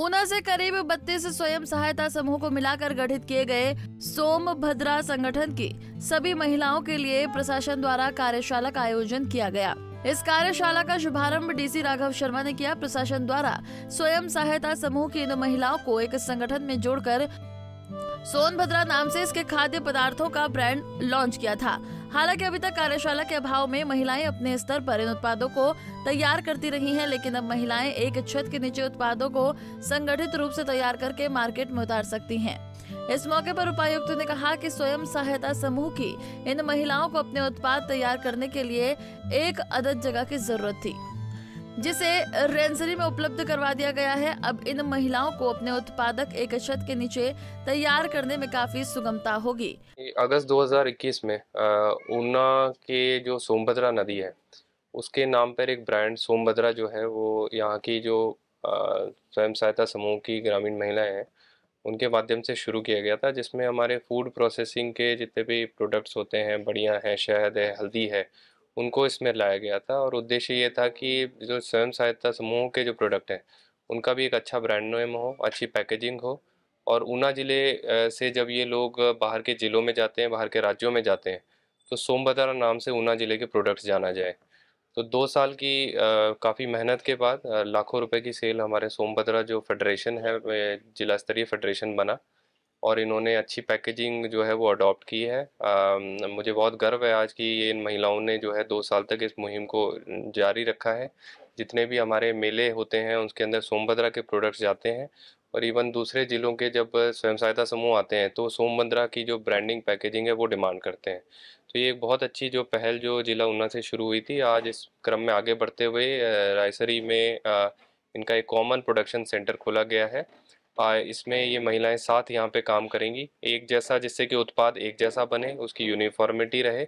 ऊना से करीब 32 स्वयं सहायता समूह को मिलाकर गठित किए गए सोमभद्रा संगठन की सभी महिलाओं के लिए प्रशासन द्वारा कार्यशाला का आयोजन किया गया। इस कार्यशाला का शुभारंभ डीसी राघव शर्मा ने किया। प्रशासन द्वारा स्वयं सहायता समूह की इन महिलाओं को एक संगठन में जोड़कर सोनभद्रा नाम से इसके खाद्य पदार्थों का ब्रांड लॉन्च किया था। हालांकि अभी तक कार्यशाला के अभाव में महिलाएं अपने स्तर पर इन उत्पादों को तैयार करती रही हैं, लेकिन अब महिलाएं एक छत के नीचे उत्पादों को संगठित रूप से तैयार करके मार्केट में उतार सकती हैं। इस मौके पर उपायुक्त ने कहा कि स्वयं सहायता समूह की इन महिलाओं को अपने उत्पाद तैयार करने के लिए एक अदद जगह की जरूरत थी, जिसे रेंसरी में उपलब्ध करवा दिया गया है। अब इन महिलाओं को अपने उत्पादक एक छत के नीचे तैयार करने में काफी सुगमता होगी। अगस्त 2021 में ऊना के जो सोमभद्रा नदी है उसके नाम पर एक ब्रांड सोमभद्रा जो है वो यहाँ की जो स्वयं सहायता समूह की ग्रामीण महिलाएं हैं उनके माध्यम से शुरू किया गया था, जिसमें हमारे फूड प्रोसेसिंग के जितने भी प्रोडक्ट्स होते हैं, बढ़िया है, शहद है, हल्दी है, उनको इसमें लाया गया था। और उद्देश्य ये था कि जो स्वयं सहायता समूह के जो प्रोडक्ट हैं उनका भी एक अच्छा ब्रांड नेम हो, अच्छी पैकेजिंग हो, और ऊना ज़िले से जब ये लोग बाहर के ज़िलों में जाते हैं, बाहर के राज्यों में जाते हैं, तो सोमभद्रा नाम से ऊना ज़िले के प्रोडक्ट्स जाना जाए। तो 2 साल की काफ़ी मेहनत के बाद लाखों रुपए की सेल हमारे सोमभद्रा जो फेडरेशन है जिला स्तरीय फेडरेशन बना, और इन्होंने अच्छी पैकेजिंग जो है वो अडॉप्ट की है। मुझे बहुत गर्व है आज कि इन महिलाओं ने जो है 2 साल तक इस मुहिम को जारी रखा है। जितने भी हमारे मेले होते हैं उसके अंदर सोमभद्रा के प्रोडक्ट्स जाते हैं, और इवन दूसरे ज़िलों के जब स्वयं सहायता समूह आते हैं तो सोमभद्रा की जो ब्रांडिंग पैकेजिंग है वो डिमांड करते हैं। तो ये एक बहुत अच्छी जो पहल जो जिला ऊना से शुरू हुई थी, आज इस क्रम में आगे बढ़ते हुए रायसरी में इनका एक कॉमन प्रोडक्शन सेंटर खोला गया है। इसमें ये महिलाएं साथ यहाँ पे काम करेंगी एक जैसा, जिससे कि उत्पाद एक जैसा बने, उसकी यूनिफॉर्मिटी रहे,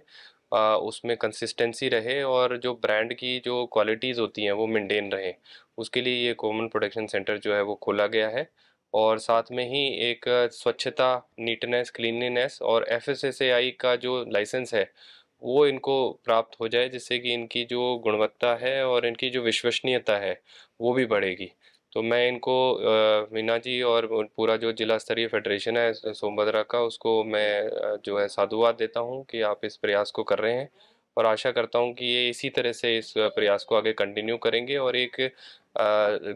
उसमें कंसिस्टेंसी रहे, और जो ब्रांड की जो क्वालिटीज़ होती हैं वो मेंटेन रहे। उसके लिए ये कॉमन प्रोडक्शन सेंटर जो है वो खोला गया है। और साथ में ही एक स्वच्छता, नीटनेस, क्लीनलीनेस और एफएसएसएआई का जो लाइसेंस है वो इनको प्राप्त हो जाए, जिससे कि इनकी जो गुणवत्ता है और इनकी जो विश्वसनीयता है वो भी बढ़ेगी। तो मैं इनको मीना जी और पूरा जो जिला स्तरीय फेडरेशन है सोमभद्रा का, उसको मैं जो है साधुवाद देता हूँ कि आप इस प्रयास को कर रहे हैं, और आशा करता हूँ कि ये इसी तरह से इस प्रयास को आगे कंटिन्यू करेंगे। और एक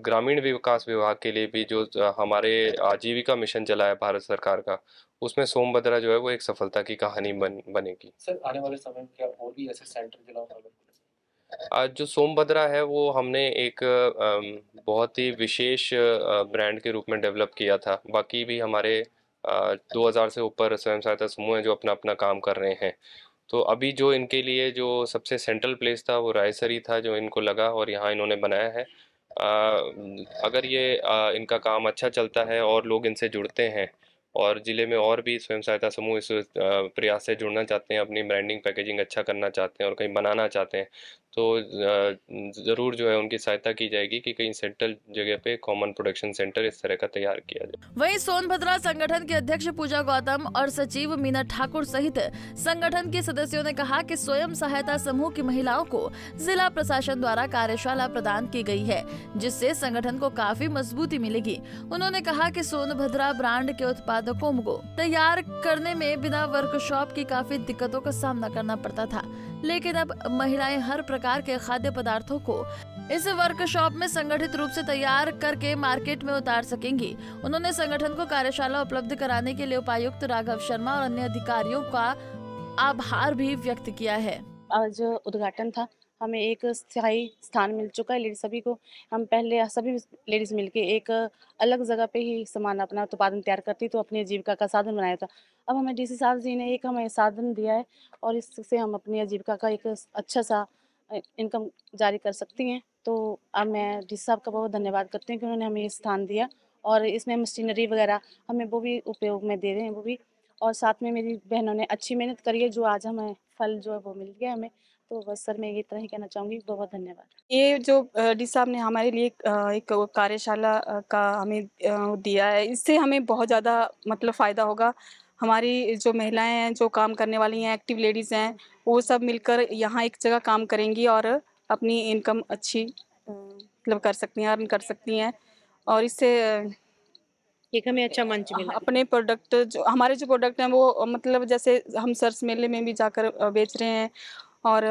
ग्रामीण विकास विभाग के लिए भी जो हमारे आजीविका मिशन चला है भारत सरकार का, उसमें सोमभद्रा जो है वो एक सफलता की कहानी बनेगी। सर, आने वाले समय में क्या और भी ऐसे सेंटर जिला में? आज जो सोमभद्रा है वो हमने एक बहुत ही विशेष ब्रांड के रूप में डेवलप किया था। बाकी भी हमारे 2000 से ऊपर स्वयं सहायता समूह हैं जो अपना अपना काम कर रहे हैं। तो अभी जो इनके लिए जो सबसे सेंट्रल प्लेस था वो रायसरी था, जो इनको लगा, और यहाँ इन्होंने बनाया है। अगर ये इनका काम अच्छा चलता है और लोग इनसे जुड़ते हैं, और ज़िले में और भी स्वयं सहायता समूह इस प्रयास से जुड़ना चाहते हैं, अपनी ब्रांडिंग पैकेजिंग अच्छा करना चाहते हैं और कहीं बनाना चाहते हैं, तो ज़रूर जो है उनकी सहायता की जाएगी कि कहीं सेंट्रल जगह पे कॉमन प्रोडक्शन सेंटर इस तरह का तैयार किया जाए। वहीं सोनभद्रा संगठन की अध्यक्ष पूजा गौतम और सचिव मीना ठाकुर सहित संगठन के सदस्यों ने कहा कि स्वयं सहायता समूह की महिलाओं को जिला प्रशासन द्वारा कार्यशाला प्रदान की गई है, जिससे संगठन को काफी मजबूती मिलेगी। उन्होंने कहा कि सोनभद्रा ब्रांड के उत्पादकों को तैयार करने में बिना वर्कशॉप की काफी दिक्कतों का सामना करना पड़ता था, लेकिन अब महिलाएं हर प्रकार के खाद्य पदार्थों को इस वर्कशॉप में संगठित रूप से तैयार करके मार्केट में उतार सकेंगी। उन्होंने संगठन को कार्यशाला उपलब्ध कराने के लिए उपायुक्त राघव शर्मा और अन्य अधिकारियों का आभार भी व्यक्त किया है। आज उद्घाटन था, हमें एक स्थायी स्थान मिल चुका है लेडीज सभी को। हम पहले सभी लेडीज मिलके एक अलग जगह पे ही सामान अपना उत्पादन तैयार करती तो अपनी आजीविका का साधन बनाया था। अब हमें डीसी साहब जी ने एक हमें साधन दिया है और इससे हम अपनी आजीविका का एक अच्छा सा इनकम जारी कर सकती हैं। तो अब मैं डीसी साहब का बहुत धन्यवाद करती हूँ कि उन्होंने हमें ये स्थान दिया, और इसमें मशीनरी वगैरह हमें वो भी उपयोग में दे रहे हैं वो भी। और साथ में मेरी बहनों ने अच्छी मेहनत करी है, जो आज हमें फल जो है वो मिल गया हमें। तो बस सर मैं ये इतना ही कहना चाहूँगी, बहुत धन्यवाद। ये जो डी साहब ने हमारे लिए एक कार्यशाला का हमें दिया है, इससे हमें बहुत ज़्यादा मतलब फ़ायदा होगा। हमारी जो महिलाएं हैं, जो काम करने वाली हैं, एक्टिव लेडीज़ हैं, वो सब मिलकर यहाँ एक जगह काम करेंगी और अपनी इनकम अच्छी मतलब कर सकती हैं, अर्न कर सकती हैं। और इससे एक हमें अच्छा मंच मिला। अपने प्रोडक्ट जो हमारे जो प्रोडक्ट हैं वो मतलब जैसे हम सरस मेले में भी जाकर बेच रहे हैं, और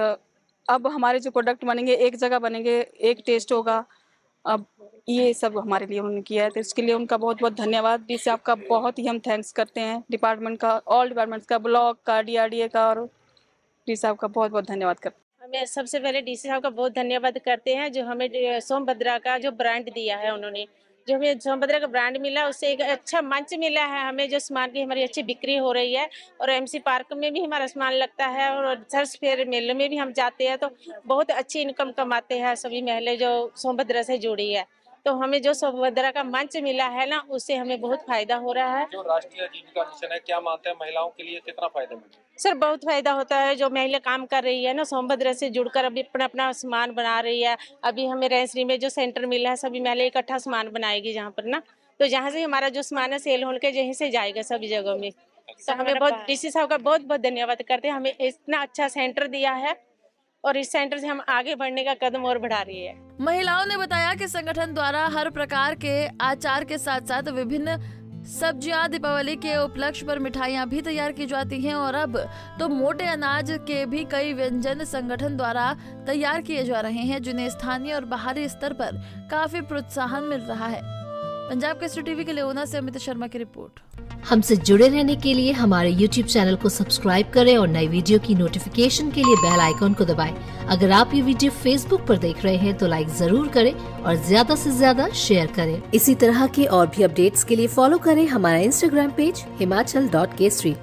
अब हमारे जो प्रोडक्ट बनेंगे एक जगह बनेंगे, एक टेस्ट होगा। अब ये सब हमारे लिए उन्होंने किया है, तो इसके लिए उनका बहुत बहुत धन्यवाद। डी साहब का बहुत ही हम थैंक्स करते हैं, डिपार्टमेंट का, ऑल डिपार्टमेंट्स का, ब्लॉक का, DRDA का, और डी साहब का बहुत बहुत धन्यवाद करते हैं। हमें सबसे पहले DC साहब का बहुत धन्यवाद करते हैं जो हमें सोमभद्रा का जो ब्रांड दिया है, उन्होंने जो हमें सोमभद्रा का ब्रांड मिला उससे एक अच्छा मंच मिला है हमें, जो सामान की हमारी अच्छी बिक्री हो रही है, और MC पार्क में भी हमारा सामान लगता है, और सर्स फेयर मेले में भी हम जाते हैं तो बहुत अच्छी इनकम कमाते हैं सभी महिलाएं जो सोमभद्रा से जुड़ी है। तो हमें जो सोमभद्रा का मंच मिला है ना, उससे हमें बहुत फायदा हो रहा है। जो राष्ट्रीय आजीविका मिशन है, क्या मानते हैं महिलाओं के लिए कितना फायदा मिला? सर बहुत फायदा होता है, जो महिला काम कर रही है ना सोमभद्रा से जुड़कर अभी अपना अपना सामान बना रही है। अभी हमें रेंसरी में जो सेंटर मिला है, सभी महिला इकट्ठा सामान बनाएगी जहाँ पर ना, तो जहाँ से हमारा जो सामान है सेल होकर यहीं से जाएगा सभी जगहों में। तो हमें बहुत DC साहब का बहुत बहुत धन्यवाद करते हैं, हमें इतना अच्छा सेंटर दिया है, और इस सेंटर से हम आगे बढ़ने का कदम और बढ़ा रही है। महिलाओं ने बताया कि संगठन द्वारा हर प्रकार के अचार के साथ साथ विभिन्न सब्जियां, दीपावली के उपलक्ष्य पर मिठाइयां भी तैयार की जाती हैं, और अब तो मोटे अनाज के भी कई व्यंजन संगठन द्वारा तैयार किए जा रहे हैं, जिन्हें स्थानीय और बाहरी स्तर पर काफी प्रोत्साहन मिल रहा है। पंजाब केसरी टीवी के लिए ऊना से अमित शर्मा की रिपोर्ट। हमसे जुड़े रहने के लिए हमारे YouTube चैनल को सब्सक्राइब करें और नई वीडियो की नोटिफिकेशन के लिए बेल आइकॉन को दबाएं। अगर आप ये वीडियो Facebook पर देख रहे हैं तो लाइक जरूर करें और ज्यादा से ज्यादा शेयर करें। इसी तरह के और भी अपडेट्स के लिए फॉलो करें हमारा Instagram पेज himachal.kesri।